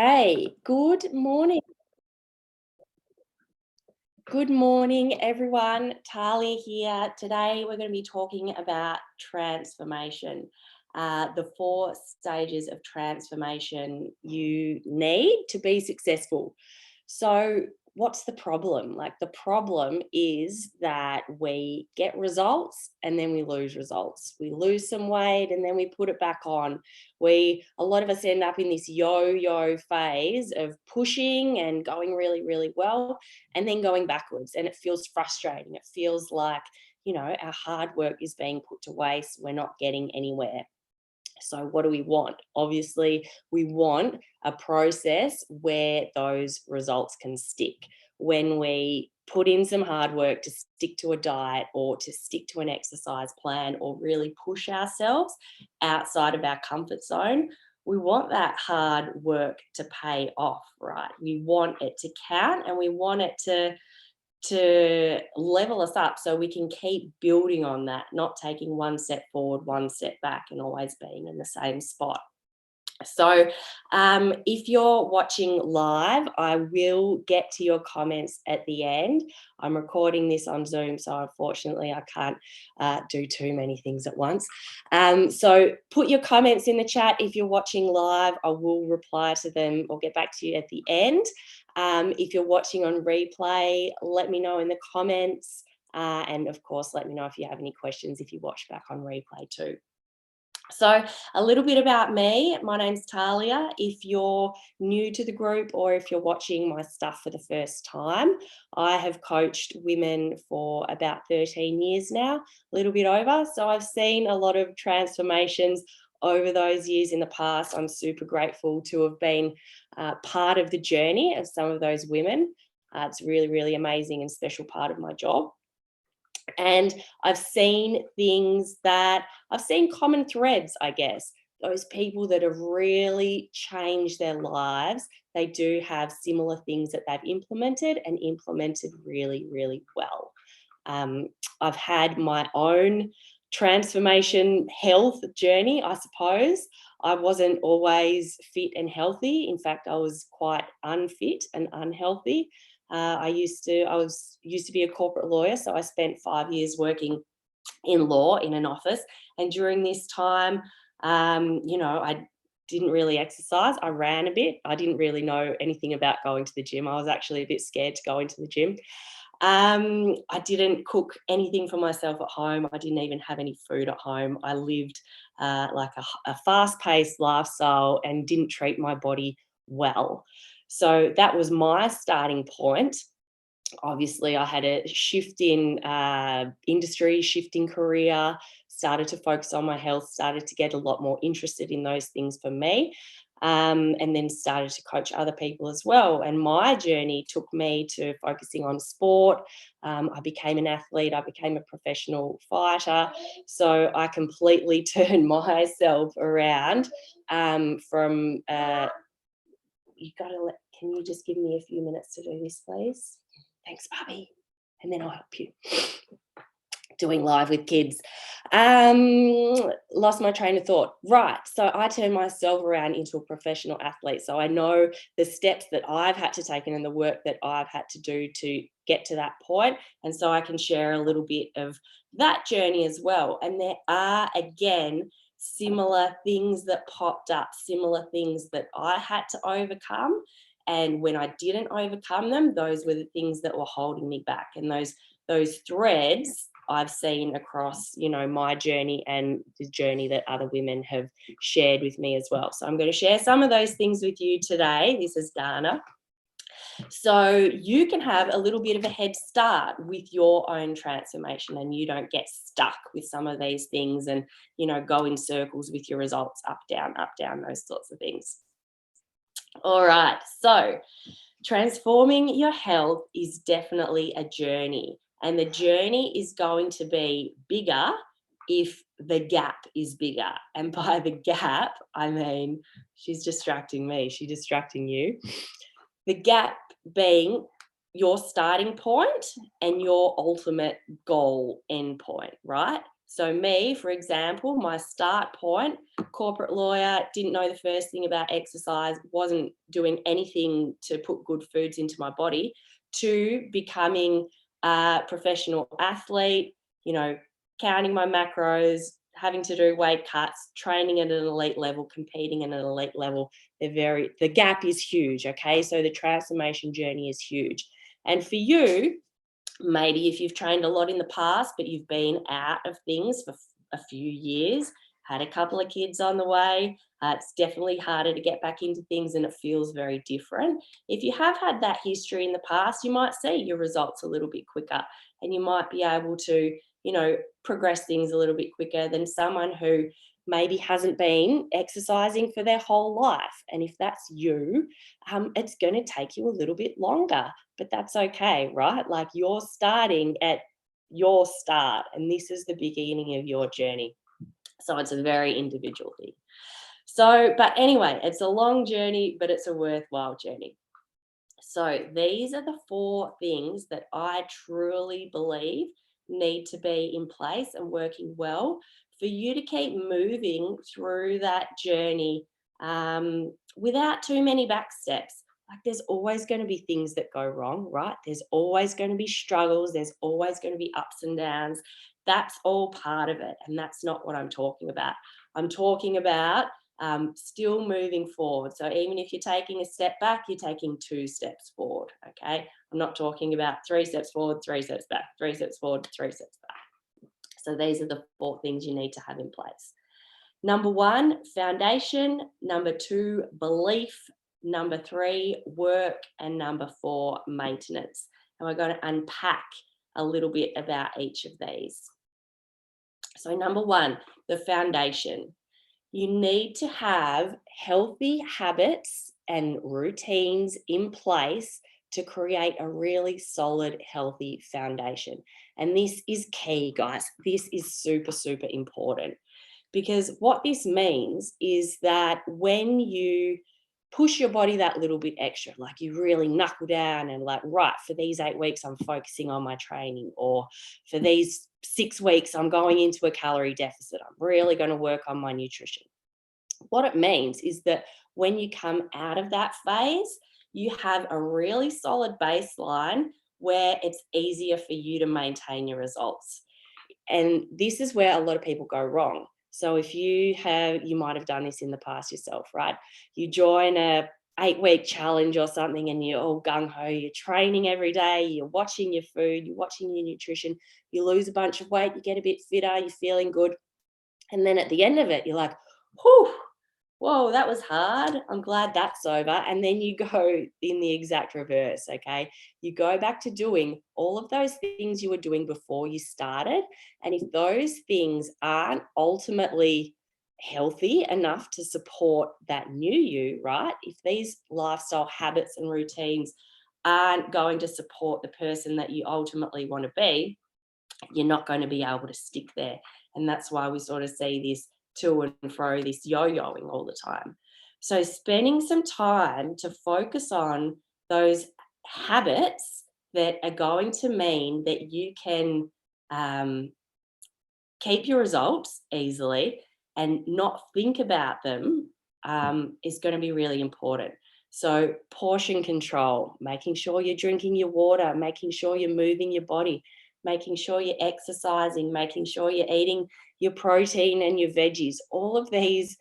Hey, good morning. Good morning, everyone. Talia here. Today, we're going to be talking about transformation, the four stages of transformation you need to be successful. So, what's the problem? Like, the problem is that we get results and then we lose results. We lose some weight and then we put it back on. A lot of us end up in this yo-yo phase of pushing and going really, really well and then going backwards. And it feels frustrating. It feels like, our hard work is being put to waste. We're not getting anywhere. So, what do we want? Obviously, we want a process where those results can stick. When we put in some hard work to stick to a diet or to stick to an exercise plan or really push ourselves outside of our comfort zone, we want that hard work to pay off, right? We want it to count and we want it to level us up so we can keep building on that, not taking one step forward, one step back, and always being in the same spot. So, if you're watching live, I will get to your comments at the end. I'm recording this on Zoom, so unfortunately, I can't do too many things at once. So, put your comments in the chat if you're watching live. I will reply to them or get back to you at the end. If you're watching on replay, let me know in the comments. And of course, let me know if you have any questions if you watch back on replay too. So, a little bit about me. My name's Talia. If you're new to the group or if you're watching my stuff for the first time, I have coached women for about 13 years now, a little bit over. So, I've seen a lot of transformations over those years in the past. I'm super grateful to have been part of the journey of some of those women. It's really, really amazing and special part of my job. And I've seen common threads, I guess. Those people that have really changed their lives, they do have similar things that they've implemented and implemented really, really well. I've had my own transformation health journey, I suppose. I wasn't always fit and healthy. In fact, I was quite unfit and unhealthy. I used to be a corporate lawyer, so I spent 5 years working in law in an office. And during this time, I didn't really exercise. I ran a bit. I didn't really know anything about going to the gym. I was actually a bit scared to go into the gym. I didn't cook anything for myself at home. I didn't even have any food at home. I lived like a fast-paced lifestyle and didn't treat my body well. So that was my starting point. Obviously, I had a shift in industry, shift in career, started to focus on my health, started to get a lot more interested in those things for me, and then started to coach other people as well. And my journey took me to focusing on sport. I became an athlete, I became a professional fighter. So I completely turned myself around from. Can you just give me a few minutes to do this, please? Thanks, Bobby. And then I'll help you. Doing live with kids. Lost my train of thought. Right. So I turned myself around into a professional athlete. So I know the steps that I've had to take and the work that I've had to do to get to that point. And so I can share a little bit of that journey as well. And there are, again, similar things that popped up, similar things that I had to overcome. And when I didn't overcome them, those were the things that were holding me back. And those threads I've seen across, my journey and the journey that other women have shared with me as well. So I'm going to share some of those things with you today. This is Dana. So you can have a little bit of a head start with your own transformation and you don't get stuck with some of these things and, go in circles with your results, up, down, those sorts of things. All right. So transforming your health is definitely a journey, and the journey is going to be bigger if the gap is bigger. And by the gap, I mean, she's distracting me, she's distracting you. The gap being your starting point and your ultimate goal endpoint, right? So me, for example, my start point, corporate lawyer, didn't know the first thing about exercise, wasn't doing anything to put good foods into my body, to becoming a professional athlete, you know, counting my macros, having to do weight cuts, training at an elite level, competing at an elite level. The gap is huge, okay? So the transformation journey is huge. And for you, maybe if you've trained a lot in the past, but you've been out of things for a few years, had a couple of kids on the way, it's definitely harder to get back into things and it feels very different. If you have had that history in the past, you might see your results a little bit quicker and you might be able to, progress things a little bit quicker than someone who maybe hasn't been exercising for their whole life. And if that's you, it's going to take you a little bit longer, but that's okay, right? Like you're starting at your start, and this is the beginning of your journey. So it's a very individual thing. So, but anyway, it's a long journey, but it's a worthwhile journey. So these are the 4 things that I truly believe need to be in place and working well for you to keep moving through that journey without too many back steps. Like there's always going to be things that go wrong, right? There's always going to be struggles. There's always going to be ups and downs. That's all part of it. And that's not what I'm talking about. I'm talking about still moving forward. So even if you're taking a step back, you're taking 2 steps forward, okay? I'm not talking about 3 steps forward, 3 steps back, 3 steps forward, 3 steps back. So these are the 4 things you need to have in place. Number 1, foundation. Number 2, belief. Number 3, work. And number 4, maintenance. And we're going to unpack a little bit about each of these. So number 1, the foundation. You need to have healthy habits and routines in place to create a really solid, healthy foundation. And this is key, guys. This is super, super important, because what this means is that when you push your body that little bit extra, like you really knuckle down and like, right, for these 8 weeks, I'm focusing on my training, or for these 6 weeks, I'm going into a calorie deficit. I'm really going to work on my nutrition. What it means is that when you come out of that phase, you have a really solid baseline where it's easier for you to maintain your results. And this is where a lot of people go wrong. So if you might have done this in the past yourself, right? You join a 8-week challenge or something and you're all gung-ho, you're training every day, you're watching your food, you're watching your nutrition, you lose a bunch of weight, you get a bit fitter, you're feeling good. And then at the end of it, you're like, whew, whoa, that was hard. I'm glad that's over. And then you go in the exact reverse, okay? You go back to doing all of those things you were doing before you started. And if those things aren't ultimately healthy enough to support that new you, right? If these lifestyle habits and routines aren't going to support the person that you ultimately want to be, you're not going to be able to stick there. And that's why we sort of see this to and fro, this yo-yoing all the time. So spending some time to focus on those habits that are going to mean that you can keep your results easily and not think about them is going to be really important. So portion control, making sure you're drinking your water, making sure you're moving your body, making sure you're exercising, making sure you're eating your protein and your veggies, all of these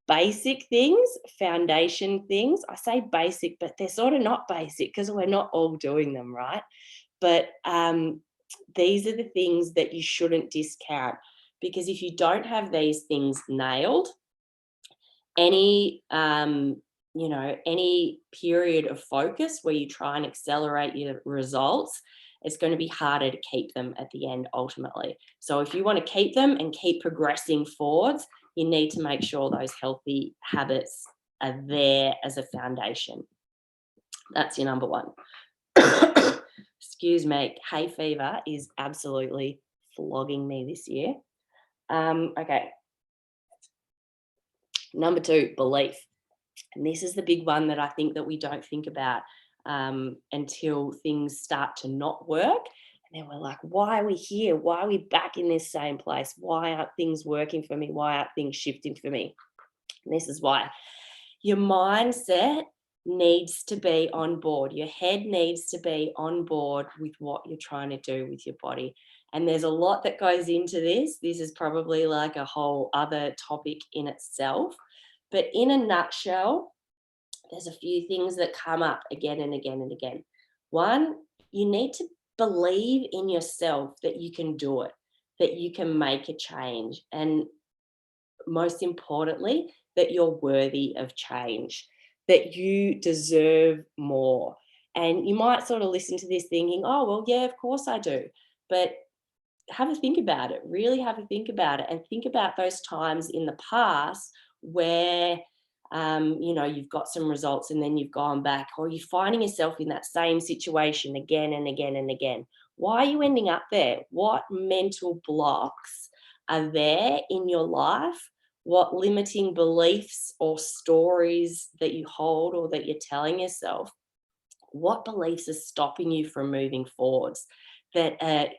basic things, foundation things. I say basic, but they're sort of not basic because we're not all doing them, right? But these are the things that you shouldn't discount, because if you don't have these things nailed, any any period of focus where you try and accelerate your results, it's going to be harder to keep them at the end ultimately. So if you want to keep them and keep progressing forwards, you need to make sure those healthy habits are there as a foundation. That's your number 1. Excuse me, hay fever is absolutely flogging me this year. Okay. Number 2, belief. And this is the big one that I think that we don't think about until things start to not work. And then we're like, why are we here? Why are we back in this same place? Why aren't things working for me? Why aren't things shifting for me? And this is why your mindset needs to be on board. Your head needs to be on board with what you're trying to do with your body. And there's a lot that goes into this. This is probably like a whole other topic in itself. But in a nutshell, there's a few things that come up again and again and again. One, you need to believe in yourself that you can do it, that you can make a change. And most importantly, that you're worthy of change, that you deserve more. And you might sort of listen to this thinking, oh, well, yeah, of course I do. But have a think about it, really have a think about it, and think about those times in the past where you've got some results and then you've gone back, or you're finding yourself in that same situation again and again and again. Why are you ending up there? What mental blocks are there in your life? What limiting beliefs or stories that you hold or that you're telling yourself? What beliefs are stopping you from moving forwards, that are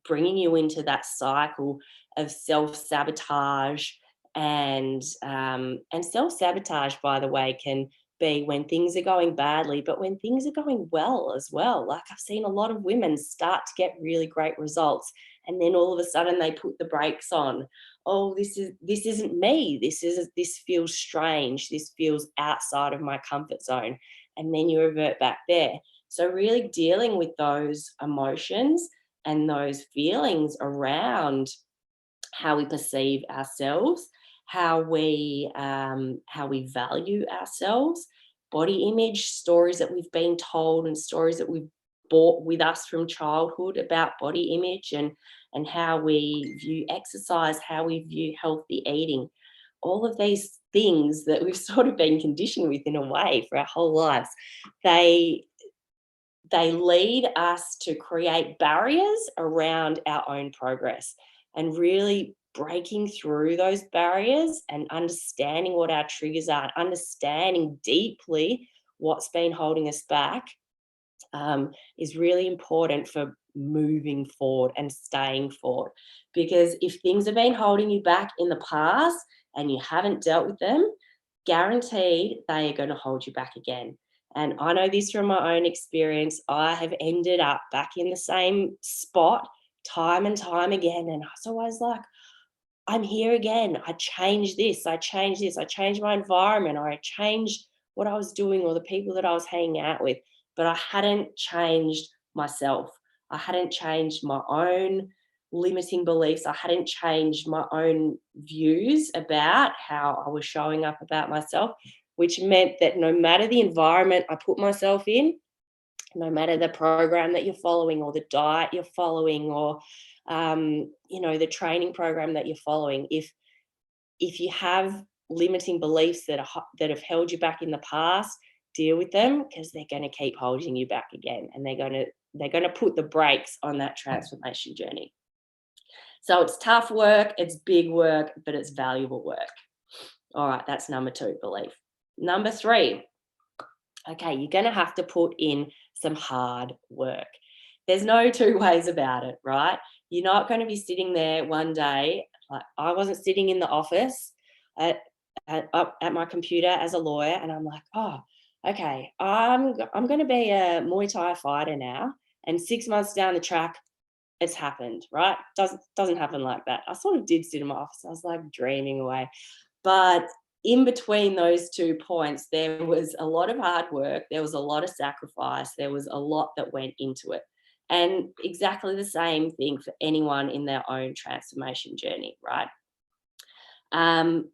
bringing you into that cycle of self-sabotage? And self-sabotage, by the way, can be when things are going badly, but when things are going well as well. Like, I've seen a lot of women start to get really great results, and then all of a sudden they put the brakes on. Oh, this isn't me, this feels strange, this feels outside of my comfort zone, and then you revert back there. So really dealing with those emotions and those feelings around how we perceive ourselves, how we value ourselves, body image, stories that we've been told and stories that we've brought with us from childhood about body image, and how we view exercise, how we view healthy eating. All of these things that we've sort of been conditioned with in a way for our whole lives, they they lead us to create barriers around our own progress, and really breaking through those barriers and understanding what our triggers are, understanding deeply what's been holding us back, is really important for moving forward and staying forward. Because if things have been holding you back in the past and you haven't dealt with them, guaranteed they are going to hold you back again. And I know this from my own experience. I have ended up back in the same spot time and time again. And I was always like, I'm here again. I changed this, I changed this, I changed my environment, or I changed what I was doing or the people that I was hanging out with. But I hadn't changed myself. I hadn't changed my own limiting beliefs. I hadn't changed my own views about how I was showing up about myself, which meant that no matter the environment I put myself in, no matter the program that you're following or the diet you're following, or the training program that you're following, if you have limiting beliefs that have held you back in the past, deal with them, because they're going to keep holding you back again, and they're going to put the brakes on that transformation journey. So it's tough work, it's big work, but it's valuable work. All right, that's number 2, belief. Number 3, okay, you're going to have to put in some hard work. There's no two ways about it, right? You're not going to be sitting there one day. Like, I wasn't sitting in the office at my computer as a lawyer, and I'm like, oh, okay, I'm going to be a Muay Thai fighter now, and 6 months down the track, it's happened, right? Doesn't happen like that. I sort of did sit in my office. I was like dreaming away. But in between those 2 points, there was a lot of hard work, there was a lot of sacrifice, there was a lot that went into it. And exactly the same thing for anyone in their own transformation journey, right?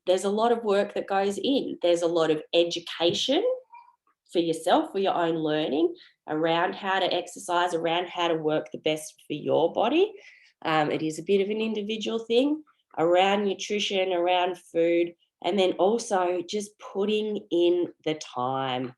There's a lot of work that goes in. There's a lot of education for yourself, for your own learning around how to exercise, around how to work the best for your body. It is a bit of an individual thing around nutrition, around food, and then also just putting in the time,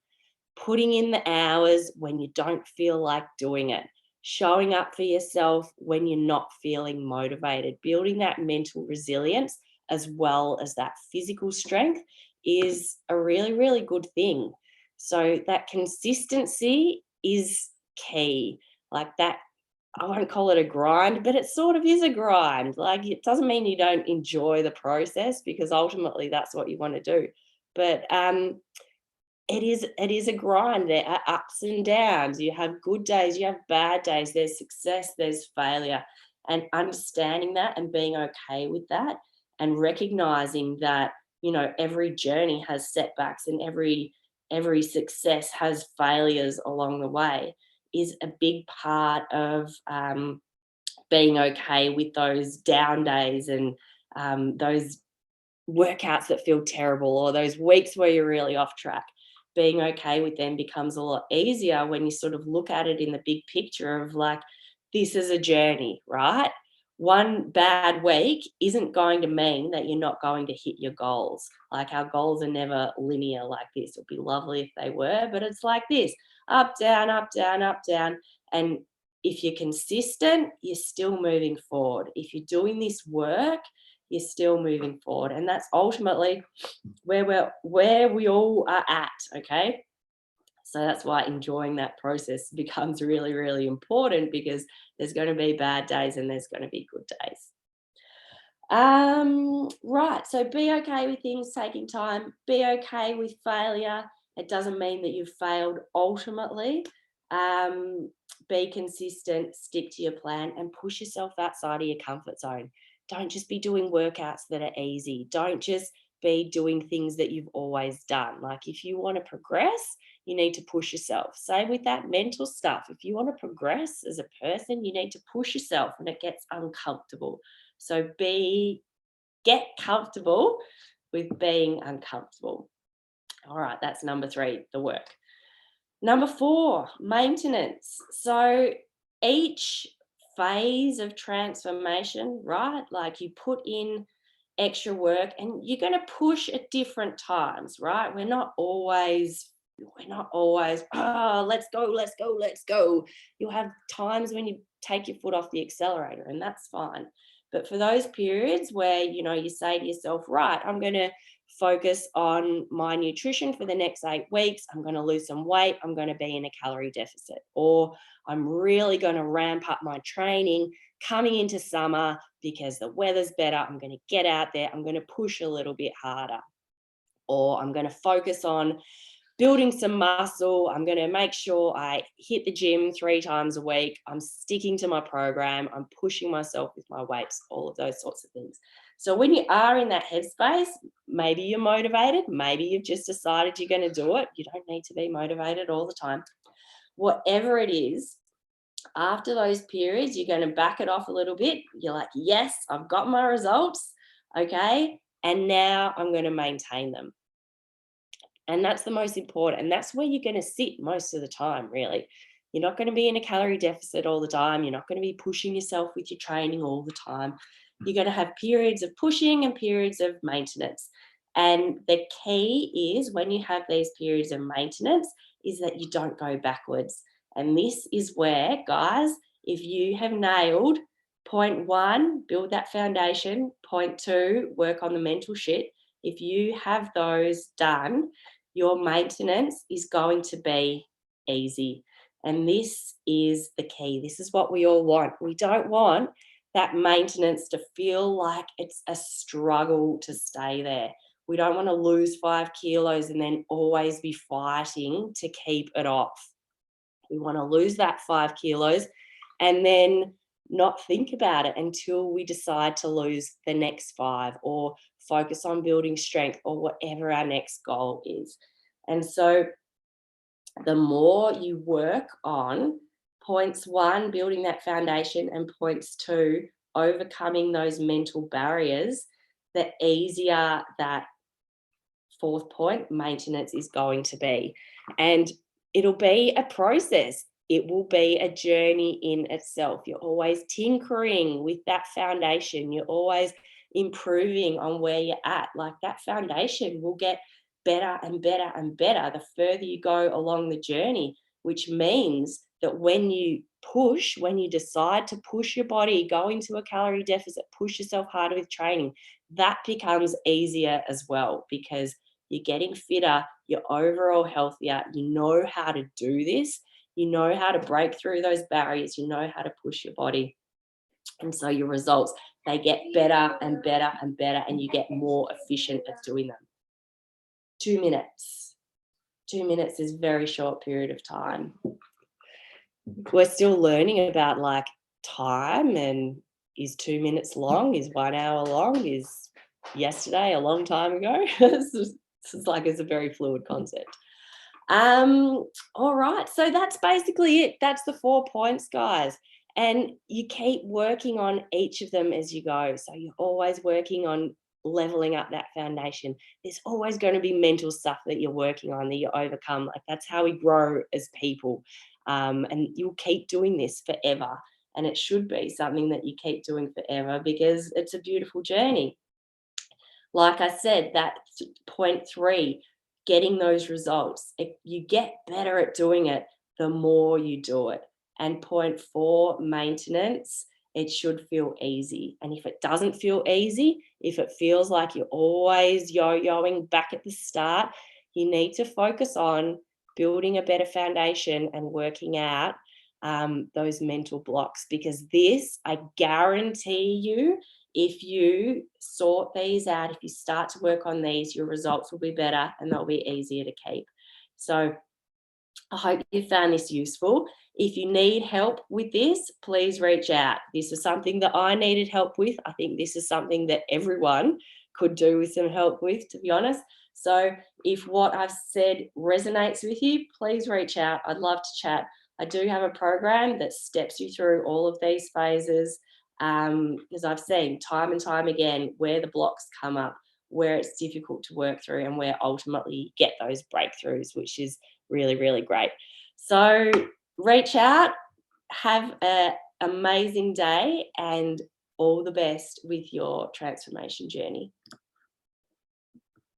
putting in the hours when you don't feel like doing it, showing up for yourself when you're not feeling motivated, building that mental resilience as well as that physical strength is a really, really good thing. So that consistency is key. Like that I won't call it a grind, but it sort of is a grind. Like, it doesn't mean you don't enjoy the process, because ultimately that's what you want to do. But it is a grind. There are ups and downs. You have good days, you have bad days, there's success, there's failure. And understanding that and being okay with that, and recognizing that, every journey has setbacks, and every success has failures along the way, is a big part of being okay with those down days, and those workouts that feel terrible, or those weeks where you're really off track. Being okay with them becomes a lot easier when you sort of look at it in the big picture of, like, this is a journey, right? One bad week isn't going to mean that you're not going to hit your goals. Like, our goals are never linear like this. It'd be lovely if they were, but it's like this: up, down, up, down, up, down. And if you're consistent, you're still moving forward. If you're doing this work, you're still moving forward. And that's ultimately where we all are at. Okay. So that's why enjoying that process becomes really, really important, because there's going to be bad days and there's going to be good days. Right. So be okay with things taking time. Be okay with failure. It doesn't mean that you've failed ultimately. Um, be consistent, stick to your plan, and push yourself outside of your comfort zone. Don't just be doing workouts that are easy. Don't just be doing things that you've always done. Like, if you want to progress, you need to push yourself. Same with that mental stuff. If you want to progress as a person, you need to push yourself, and it gets uncomfortable. So get comfortable with being uncomfortable. All right, that's number 3, the work. Number 4, maintenance. So each phase of transformation, right? Like, you put in extra work, and you're going to push at different times, right? We're not always, oh, let's go, let's go, let's go. You'll have times when you take your foot off the accelerator, and that's fine. But for those periods where, you say to yourself, right, I'm going to focus on my nutrition for the next 8 weeks. I'm going to lose some weight. I'm going to be in a calorie deficit. Or I'm really going to ramp up my training coming into summer because the weather's better. I'm going to get out there. I'm going to push a little bit harder. Or I'm going to focus on building some muscle. I'm going to make sure I hit the gym 3 times a week. I'm sticking to my program. I'm pushing myself with my weights, all of those sorts of things. So when you are in that headspace, maybe you're motivated. Maybe you've just decided you're going to do it. You don't need to be motivated all the time. Whatever it is, after those periods, you're going to back it off a little bit. You're like, yes, I've got my results. Okay. And now I'm going to maintain them. And that's the most important. And that's where you're going to sit most of the time, really. You're not going to be in a calorie deficit all the time. You're not going to be pushing yourself with your training all the time. You're going to have periods of pushing and periods of maintenance. And the key is, when you have these periods of maintenance, is that you don't go backwards. And this is where, guys, if you have nailed point 1, build that foundation. Point 2, work on the mental shit. If you have those done, your maintenance is going to be easy. And this is the key. This is what we all want. We don't want that maintenance to feel like it's a struggle to stay there. We don't want to lose 5 kilos and then always be fighting to keep it off. We want to lose that 5 kilos and then not think about it until we decide to lose the next 5, or focus on building strength, or whatever our next goal is. And so the more you work on points 1, building that foundation, and points 2, overcoming those mental barriers, the easier that 4th point, maintenance, is going to be. And it'll be a process. It will be a journey in itself. You're always tinkering with that foundation. You're always improving on where you're at. Like, that foundation will get better and better and better the further you go along the journey, which means that when you decide to push your body, go into a calorie deficit, push yourself harder with training, that becomes easier as well, because you're getting fitter, you're overall healthier, you know how to do this, you know how to break through those barriers, you know how to push your body. And so your results, they get better and better and better, and you get more efficient at doing them. 2 minutes. 2 minutes is a very short period of time. We're still learning about like time, and is 2 minutes long? Is 1 hour long? Is yesterday a long time ago? It's like it's a very fluid concept. All right. So that's basically it. That's the 4 points, guys. And you keep working on each of them as you go. So you're always working on leveling up that foundation. There's always going to be mental stuff that you're working on that you overcome. Like that's how we grow as people. And you'll keep doing this forever. And it should be something that you keep doing forever because it's a beautiful journey. Like I said, that point 3, getting those results. You get better at doing it the more you do it. And point 4, maintenance. It should feel easy. And if it doesn't feel easy, if it feels like you're always yo-yoing back at the start, you need to focus on building a better foundation and working out those mental blocks, because this, I guarantee you, if you sort these out, if you start to work on these, your results will be better and they'll be easier to keep. So I hope you found this useful. If you need help with this, please reach out. This is something that I needed help with. I think this is something that everyone could do with some help with, to be honest. So if what I've said resonates with you, please reach out. I'd love to chat. I do have a program that steps you through all of these phases, because I've seen time and time again where the blocks come up, where it's difficult to work through, and where ultimately you get those breakthroughs, which is really, really great. So reach out, have an amazing day, and all the best with your transformation journey.